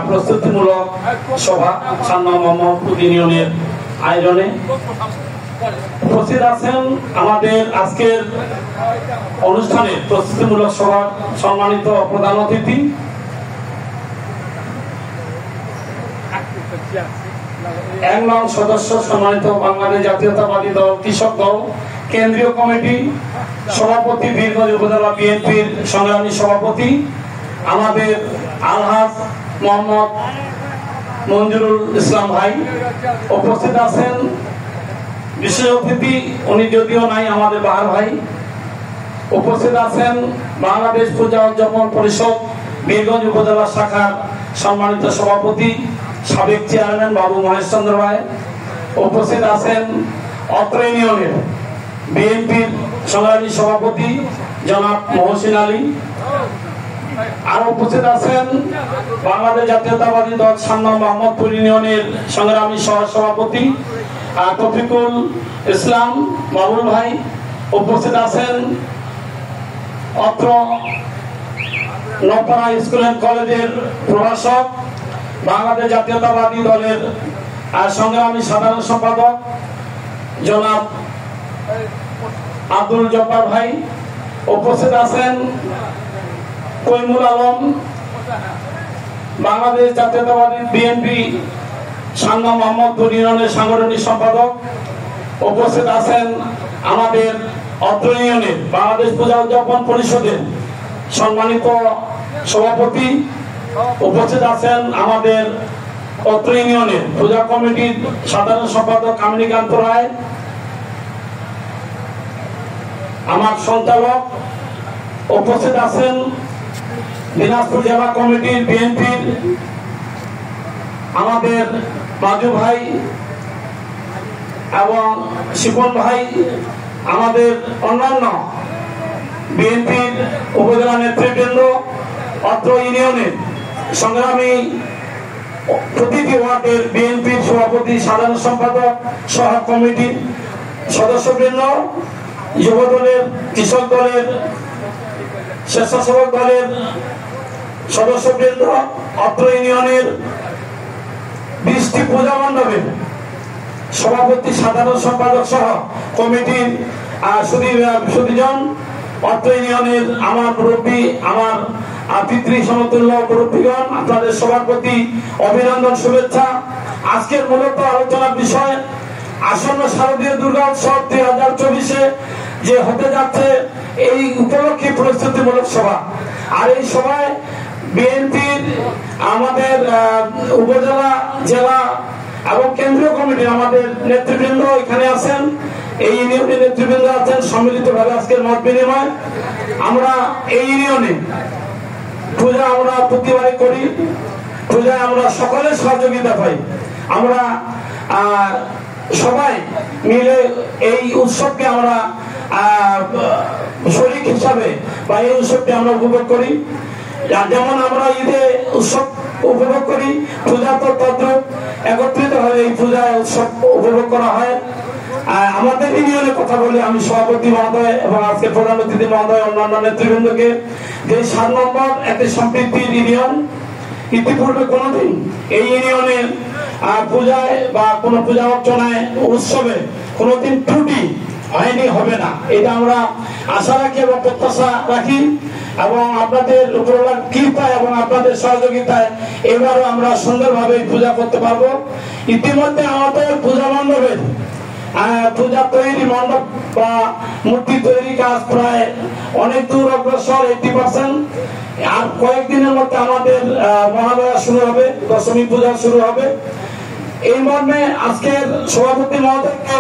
প্রস্তুতিমূলক সভা 4 নং মোহাম্মদপুর ইউনিয়নের আয়োজনে উপস্থিত আছেন আমাদের আজকের অনুষ্ঠানে প্রস্তুতিমূলক সভার সম্মানিত প্রধান অতিথি এক নং সদস্য সম্মানিত বাংলাদেশ জাতীয়তাবাদী দল কৃষক দল কেন্দ্রীয় কমিটি সভাপতি বীরগঞ্জ উপজেলা বিএনপির সংগ্রামী সভাপতি আমাদের আলহাজ মোহাম্মদ মঞ্জুরুল ইসলাম ভাই উপস্থিত আছেন বিশেষ অতিথি উনি যদিও নাই আমাদের বাহার ভাই উপস্থিত আছেন বাংলাদেশ পূজা উদযাপন পরিষদ বীরগঞ্জ উপজেলা শাখার সম্মানিত সভাপতি সাবেক চেয়ারম্যান বাবু মহেশ চন্দ্র রায় উপস্থিত আছেন অত্র ইউনিয়নের বিএনপির সংগ্রামী সভাপতি জনাব মহসিন আলী আর উপস্থিত আছেন বাংলাদেশ জাতীয়তাবাদী দল 4 নং মোহাম্মদপুর ইউনিয়নের সংগ্রামী সহসভাপতি তফিকুল ইসলাম বাবুল ভাই উপস্থিত আছেন অত্র নপাড়া স্কুল এন্ড কলেজের প্রভাষক বাংলাদেশ জাতীয়তাবাদী দলের সংগ্রামী সাধারণ সম্পাদক জনাব আব্দুল জব্বার ভাই উপস্থিত আছেন কৈমুল আলম বাংলাদেশ জাতীয়তাবাদী বিএনপি 4 নং মোহাম্মদপুর ইউনিয়নের সাংগঠনিক সম্পাদক উপস্থিত আছেন আমাদের অত্র ইউনিয়নের বাংলাদেশ পূজা উদযাপন পরিষদের সম্মানিত সভাপতি উপস্থিত আছেন আমাদের অত্র ইউনিয়নের পূজা কমিটির সাধারণ সম্পাদক কামিনীকান্ত রায় আমার সঞ্চালক উপস্থিত আছেন দিনাজপুর জেলা কমিটির বিএনপির আমাদের মাজু ভাই এবং শিপন ভাই আমাদের অন্যান্য বিএনপির উপজেলা নেতৃবৃন্দ অত্র ইউনিয়নের সংগ্রামী প্রতিটি ওয়ার্ডের বিএনপির সভাপতি সাধারণ সম্পাদক সহ কমিটির সদস্যবৃন্দ যুব দলের কৃষক দলের স্বেচ্ছাসেবক দলের সদস্যবৃন্দ অত্র ইউনিয়নের 20টি পূজা মণ্ডপের সভাপতি সাধারণ সম্পাদক সহ কমিটির সুদীজন অত্র ইউনিয়নের আমার মুরব্বী আমার পিতৃ সমতুল্য মুরব্বীগণ আপনাদের সবার প্রতি অভিনন্দন শুভেচ্ছা। আজকের মূলত আলোচনার বিষয় আসন্ন শারদীয় দুর্গা উৎসব 2024-এ যে হতে যাচ্ছে এই উপলক্ষে প্রস্তুতিমূলক সভা। আর এই সভায় বিএনপির আমাদের উপজেলা জেলা এবং কেন্দ্রীয় কমিটির আমাদের নেতৃবৃন্দ এখানে আছেন, এই ইউনিয়নের নেতৃবৃন্দ আছেন। সম্মিলিতভাবে আজকের মত বিনিময় আমরা এই ইউনিয়নে পূজা আমরা প্রতিবারই করি, পূজায় আমরা সকলের সহযোগিতা পাই। আমরা সবাই মিলে এই উৎসবকে আমরা শরীক হিসাবে বা এই উৎসবকে আমরা উপভোগ করি। যেমন আমরা ঈদে উৎসব উপভোগ করি, পূজা তো তদ্রুপ একত্রিত হয়ে এই পূজায় উৎসব উপভোগ করা হয়। আমাদের ইউনিয়নের কথা বলি আমি সভাপতি মহোদয় এবং আজকে প্রধান অতিথি মহোদয় অন্যান্য নেতৃবৃন্দকে, যে 7 নম্বর একটি সম্প্রীতির ইউনিয়ন। ইতিপূর্বে কোনোদিন এই ইউনিয়নের পূজায় বা কোনো পূজা অর্চনায় উৎসবে কোনোদিন ত্রুটি হয়নি, হবে না, এটা আমরা আশা রাখি এবং প্রত্যাশা রাখি। এবং আপনাদের উপরওয়ালার কৃপায় এবং আপনাদের সহযোগিতায় এবারও আমরা সুন্দরভাবে পূজা করতে পারবো। ইতিমধ্যে আমাদের পূজা মণ্ডপের পূজা তৈরি মণ্ডপ বা মূর্তি তৈরি কাজ প্রায় অনেক দূর অগ্রসর, 80%। আর কয়েকদিনের মধ্যে আমাদের মহালয়া শুরু হবে, দশমী পূজা শুরু হবে। এই মর্মে আজকের সভাপতি মহোদয়কে